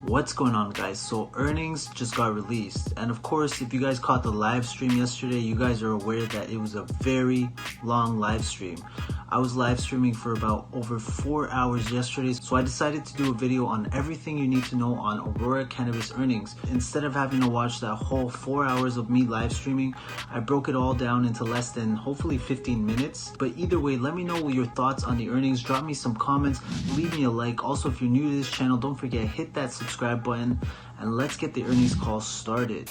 What's going on, guys? So earnings just got released, and of course if you guys caught the live stream yesterday, you guys are aware that it was a very long live stream. I was live streaming for about over 4 hours yesterday, so I decided to do a video on everything you need to know on Aurora Cannabis earnings. Instead of having to watch that whole 4 hours of me live streaming, I broke it all down into less than hopefully 15 minutes. But either way, let me know your thoughts on the earnings. Drop me some comments, leave me a like. Also, if you're new to this channel, don't forget, hit that subscribe button, and let's get the earnings call started.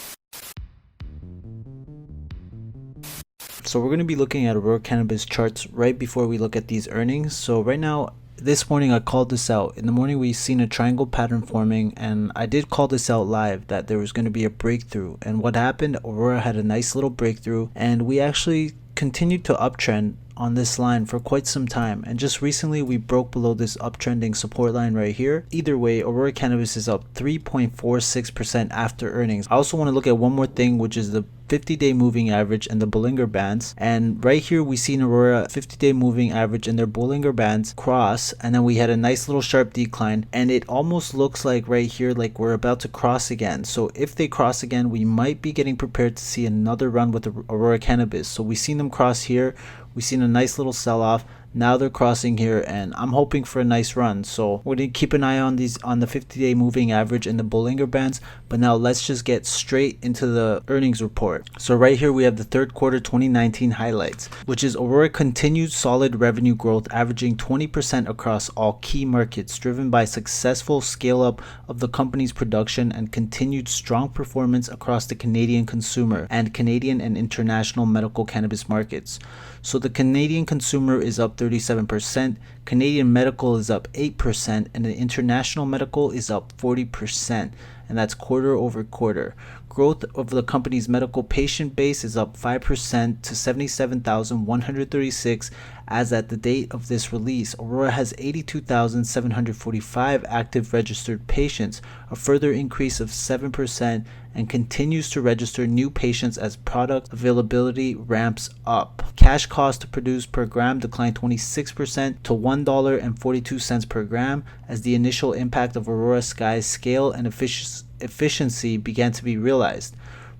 So we're going to be looking at Aurora Cannabis charts right before we look at these earnings. So right now, this morning I called this out. In the morning we've seen a triangle pattern forming, and I did call this out live that there was going to be a breakthrough. And what happened, Aurora had a nice little breakthrough, and we actually continued to uptrend on this line for quite some time, and just recently we broke below this uptrending support line right here. Either way, Aurora Cannabis is up 3.46% after earnings. I also want to look at one more thing, which is the 50-day moving average and the Bollinger Bands. And right here we see in Aurora 50-day moving average and their Bollinger Bands cross, and then we had a nice little sharp decline, and it almost looks like right here like we're about to cross again. So if they cross again, we might be getting prepared to see another run with Aurora Cannabis. So we've seen them cross here, we've seen a nice little sell-off. Now they're crossing here, and I'm hoping for a nice run. So we're going to keep an eye on these, on the 50-day moving average and the Bollinger Bands. But now let's just get straight into the earnings report. So right here we have the third quarter 2019 highlights, which is Aurora continued solid revenue growth, averaging 20% across all key markets, driven by successful scale up of the company's production and continued strong performance across the Canadian consumer and Canadian and international medical cannabis markets. So the Canadian consumer is up 37%, Canadian medical is up 8%, and the international medical is up 40%, and that's quarter over quarter. Growth of the company's medical patient base is up 5% to 77,136 as at the date of this release. Aurora has 82,745 active registered patients, a further increase of 7%, and continues to register new patients as product availability ramps up. Cash cost to produce per gram declined 26% to $1.42 per gram as the initial impact of Aurora Sky's scale and efficiency began to be realized.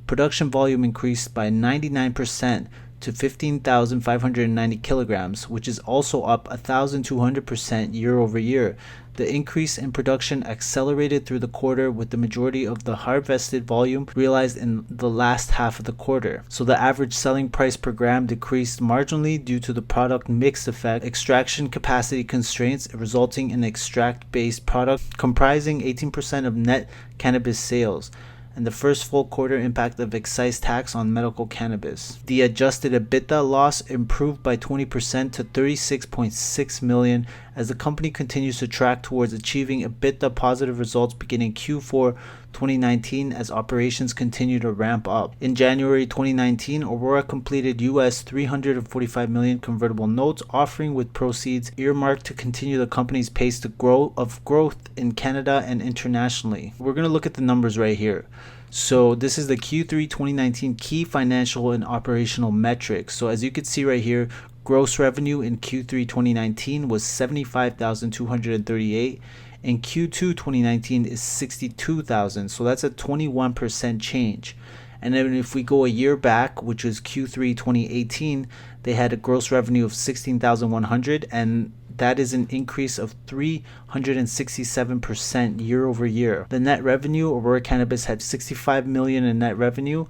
Production volume increased by 99% to 15,590 kilograms, which is also up 1,200% year over year. The increase in production accelerated through the quarter, with the majority of the harvested volume realized in the last half of the quarter. So the average selling price per gram decreased marginally due to the product mix effect, extraction capacity constraints resulting in extract-based product comprising 18% of net cannabis sales, and the first full quarter impact of excise tax on medical cannabis. The adjusted EBITDA loss improved by 20% to $36.6 million as the company continues to track towards achieving EBITDA positive results beginning Q4 2019 as operations continue to ramp up. In January 2019, Aurora completed US $345 million convertible notes offering, with proceeds earmarked to continue the company's pace to growth in Canada and internationally. We're going to look at the numbers right here. So this is the Q3 2019 key financial and operational metrics. So as you can see right here, gross revenue in Q3 2019 was $75,238. In Q2 2019 is $62,000. So that's a 21% change. And then if we go a year back, which was Q3 2018, they had a gross revenue of $16,100, and that is an increase of 367% year over year. The net revenue, Aurora Cannabis had $65 million in net revenue,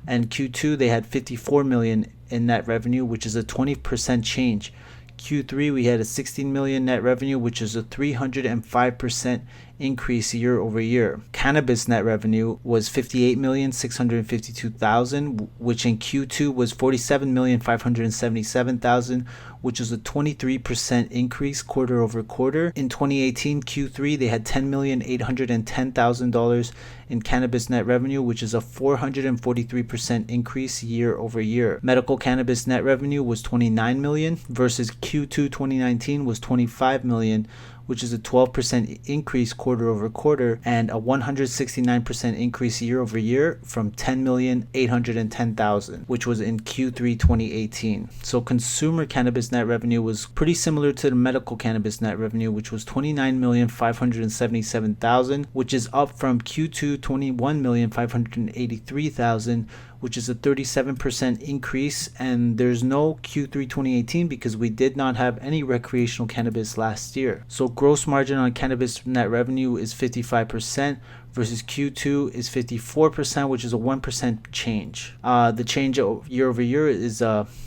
and Q2 they had $54 million in net revenue, which is a 20% change. Q3 we had a $16 million net revenue, which is a 305% increase year over year. Cannabis net revenue was $58,652,000, which in Q2 was $47,577,000, which is a 23% increase quarter over quarter. In 2018 Q3 they had $10,810,000 in cannabis net revenue, which is a 443% increase year over year. Medical cannabis net revenue was $29 million versus Q2 2019 was $25 million, which is a 12% increase quarter over quarter and a 169% increase year over year from 10,810,000, which was in Q3 2018. So consumer cannabis net revenue was pretty similar to the medical cannabis net revenue, which was 29,577,000, which is up from Q2 21,583,000, which is a 37% increase. And there's no Q3 2018 because we did not have any recreational cannabis last year. So gross margin on cannabis net revenue is 55% versus Q2 is 54%, which is a 1% change. The change year over year is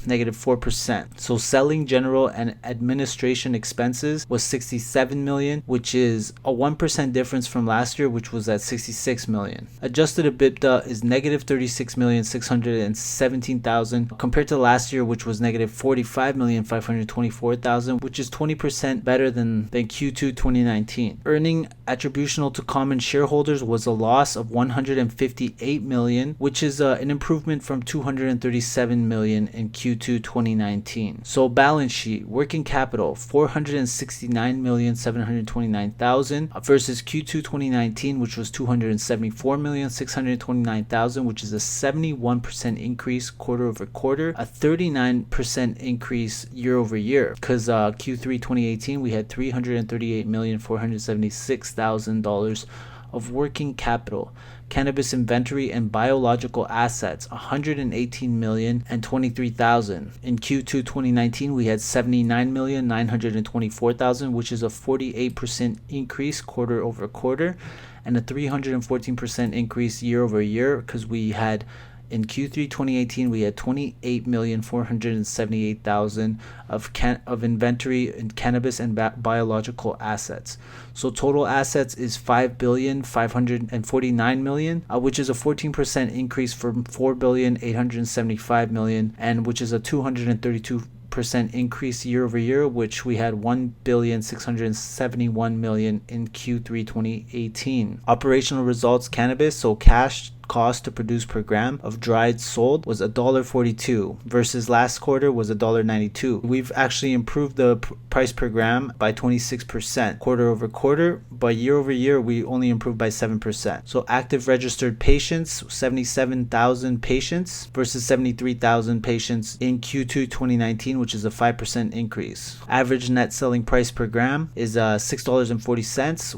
negative 4%. So selling, general, and administration expenses was 67 million, which is a 1% difference from last year, which was at 66 million. Adjusted EBITDA is negative 36,617,000 compared to last year, which was negative 45,524,000, which is 20% better than Q2 2019. Earning attributable to common shareholders was a loss of 158 million, which is an improvement from 237 million in Q2 2019. So balance sheet, working capital 469,729,000 versus Q2 2019, which was 274,629,000, which is a 71% increase quarter over quarter, a 39% increase year over year, because Q3 2018 we had $338,476,000 of working capital. Cannabis inventory and biological assets 118,023,000. In Q2 2019 we had 79,924,000, which is a 48% increase quarter over quarter and a 314% increase year over year, because we had in Q3 2018 we had 28,478,000 of inventory in cannabis and biological assets. So total assets is 5,549,000,000, which is a 14% increase from 4,875,000,000, and which is a 232% increase year over year, which we had 1,671,000,000 in Q3 2018. Operational results: cannabis, so cash cost to produce per gram of dried sold was $1.42 versus last quarter was $1.92. We've actually improved the price per gram by 26% quarter over quarter, but year over year we only improved by 7%. So active registered patients, 77,000 patients versus 73,000 patients in Q2 2019, which is a 5% increase. Average net selling price per gram is $6.40,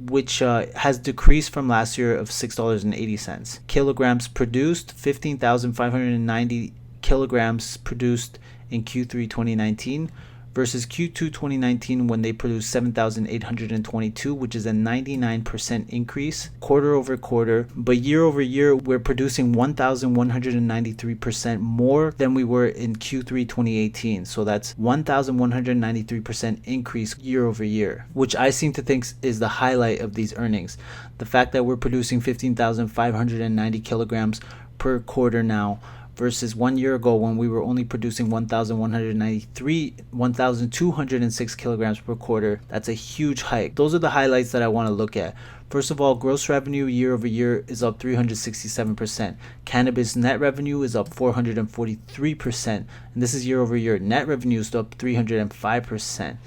which has decreased from last year of $6.80. Kilograms produced, 15,590 kilograms produced in Q3 2019 versus Q2 2019 when they produced 7,822, which is a 99% increase quarter over quarter. But year over year, we're producing 1,193% more than we were in Q3 2018. So that's 1,193% increase year over year, which I seem to think is the highlight of these earnings. The fact that we're producing 15,590 kilograms per quarter now, versus 1 year ago when we were only producing 1,206 kilograms per quarter. That's a huge hike. Those are the highlights that I want to look at. First of all, gross revenue year over year is up 367%. Cannabis net revenue is up 443%. And this is year over year. Net revenue is up 305%.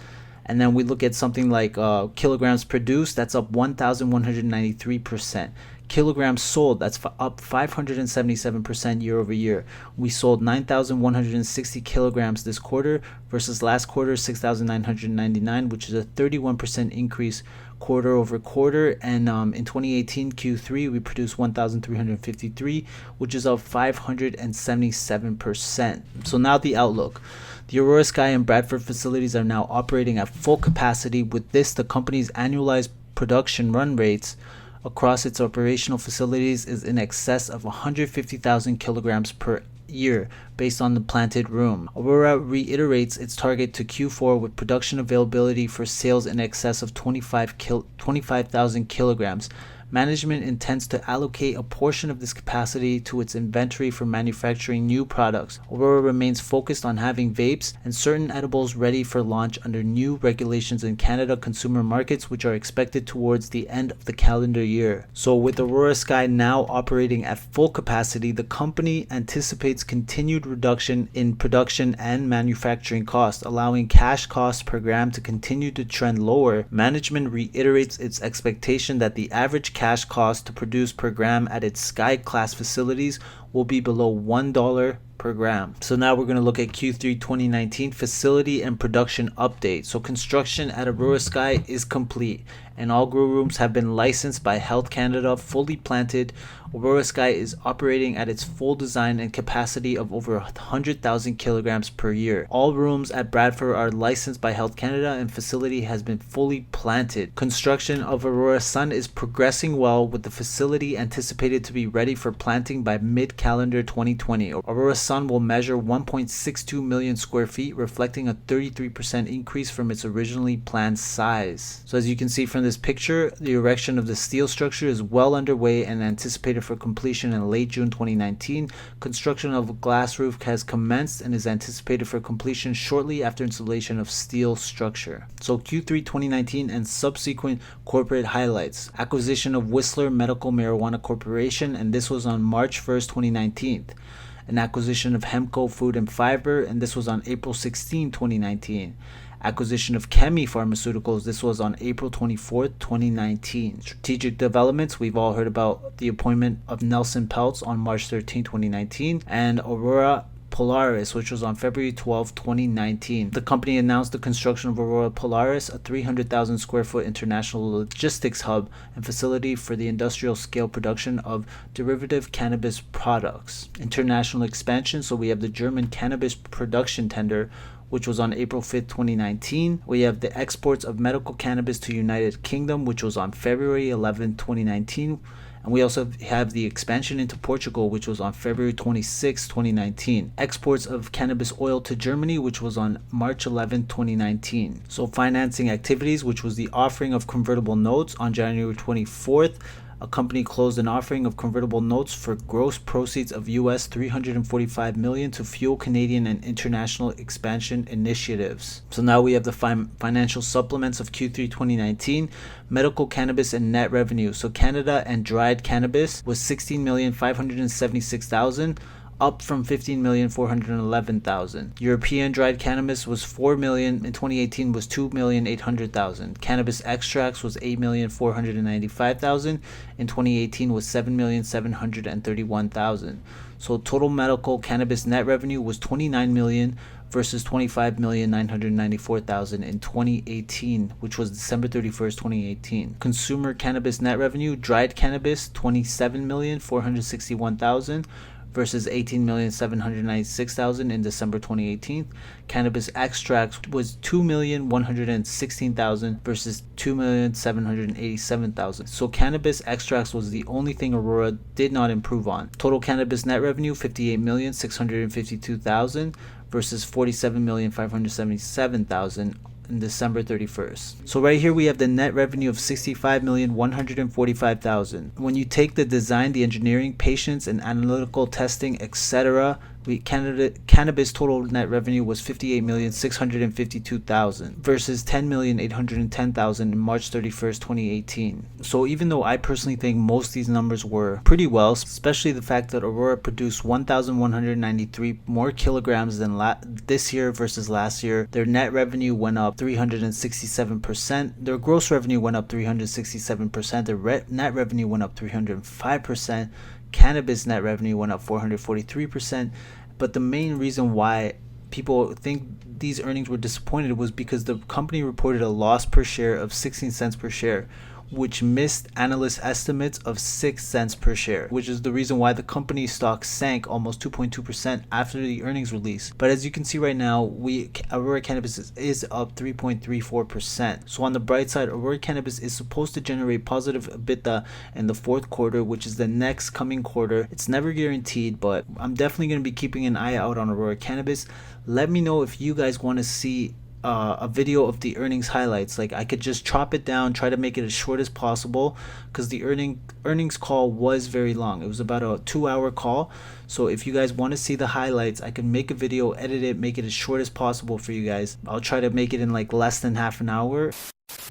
And then we look at something like kilograms produced, that's up 1,193%. Kilograms sold, that's up 577% year over year. We sold 9,160 kilograms this quarter versus last quarter 6,999, which is a 31% increase quarter over quarter. And in 2018 Q3 we produced 1,353, which is up 577%. So now the outlook. The Aurora Sky and Bradford facilities are now operating at full capacity. With this, the company's annualized production run rates across its operational facilities is in excess of 150,000 kilograms per year based on the planted room. Aurora reiterates its target to Q4 with production availability for sales in excess of 25,000 kilograms. Management intends to allocate a portion of this capacity to its inventory for manufacturing new products. Aurora remains focused on having vapes and certain edibles ready for launch under new regulations in Canada consumer markets, which are expected towards the end of the calendar year. So with Aurora Sky now operating at full capacity, the company anticipates continued reduction in production and manufacturing costs, allowing cash costs per gram to continue to trend lower. Management reiterates its expectation that the average cash cost to produce per gram at its Sky class facilities will be below $1 per gram. So now we're going to look at Q3 2019 facility and production update. So construction at Aurora Sky is complete and all grow rooms have been licensed by Health Canada, fully planted. Aurora Sky is operating at its full design and capacity of over 100,000 kilograms per year. All rooms at Bradford are licensed by Health Canada and facility has been fully planted. Construction of Aurora Sun is progressing well, with the facility anticipated to be ready for planting by mid-calendar 2020. Aurora Sun will measure 1.62 million square feet, reflecting a 33% increase from its originally planned size. So as you can see from this picture, the erection of the steel structure is well underway and anticipated for completion in late June 2019. Construction of a glass roof has commenced and is anticipated for completion shortly after installation of steel structure. So Q3 2019 and subsequent corporate highlights. Acquisition of Whistler Medical Marijuana Corporation, and this was on March 1st, 2019. An acquisition of Hemco Food and Fiber, and this was on April 16, 2019. Acquisition of Chemi Pharmaceuticals, this was on April 24th, 2019. Strategic developments, we've all heard about the appointment of Nelson Peltz on March 13, 2019, and Aurora Polaris, which was on February 12, 2019. The company announced the construction of Aurora Polaris, a 300,000 square foot international logistics hub and facility for the industrial scale production of derivative cannabis products. International expansion, so we have the German cannabis production tender, which was on April 5th, 2019. We have the exports of medical cannabis to United Kingdom, which was on February 11, 2019. And we also have the expansion into Portugal, which was on February 26, 2019. Exports of cannabis oil to Germany, which was on March 11, 2019. So financing activities, which was the offering of convertible notes on January 24th. A company closed an offering of convertible notes for gross proceeds of US $345 million to fuel Canadian and international expansion initiatives. So now we have the financial supplements of Q3 2019. Medical cannabis and net revenue. So Canada and dried cannabis was $16,576,000. Up from $15,411,000. European dried cannabis was $4 million in 2018, was $2,800,000. Cannabis extracts was $8,495,000 in 2018, was $7,731,000. So total medical cannabis net revenue was $29 million versus $25,994,000 in 2018, which was December 31st, 2018. Consumer cannabis net revenue, dried cannabis $27,461,000 versus $18,796,000 in December 2018. Cannabis extracts was $2,116,000 versus $2,787,000. So cannabis extracts was the only thing Aurora did not improve on. Total cannabis net revenue $58,652,000 versus $47,577,000 in December 31st. So right here we have the net revenue of $65,145,000. When you take the design, the engineering, patients, and analytical testing, etc., cannabis total net revenue was $58,652,000 versus $10,810,000 in March 31st, 2018. So even though I personally think most of these numbers were pretty well, especially the fact that Aurora produced 1,193 more kilograms than this year versus last year, their net revenue went up 367%, their gross revenue went up 367%, their net revenue went up 305%, cannabis net revenue went up 443%. But the main reason why people think these earnings were disappointed was because the company reported a loss per share of 16 cents per share, which missed analyst estimates of 6 cents per share, which is the reason why the company's stock sank almost 2.2% after the earnings release. But as you can see right now, Aurora Cannabis is up 3.34%. So on the bright side, Aurora Cannabis is supposed to generate positive EBITDA in the fourth quarter, which is the next coming quarter. It's never guaranteed, but I'm definitely going to be keeping an eye out on Aurora Cannabis. Let me know if you guys want to see a video of the earnings highlights. Like, I could just chop it down, try to make it as short as possible, because the earnings call was very long. It was about a 2-hour call. So if you guys want to see the highlights, I can make a video, edit it, make it as short as possible for you guys. I'll try to make it in like less than half an hour.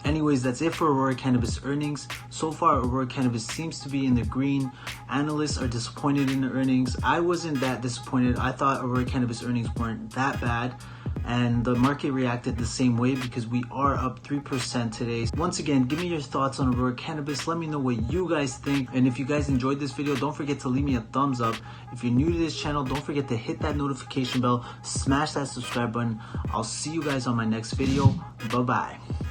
Anyways, that's it for Aurora Cannabis earnings. So far, Aurora Cannabis seems to be in the green. Analysts are disappointed in the earnings. I wasn't that disappointed. I thought Aurora Cannabis earnings weren't that bad, and the market reacted the same way because we are up 3% today. Once again, give me your thoughts on Aurora Cannabis. Let me know what you guys think, and if you guys enjoyed this video, don't forget to leave me a thumbs up. If you're new to this channel, don't forget to hit that notification bell, smash that subscribe button. I'll see you guys on my next video. Bye bye.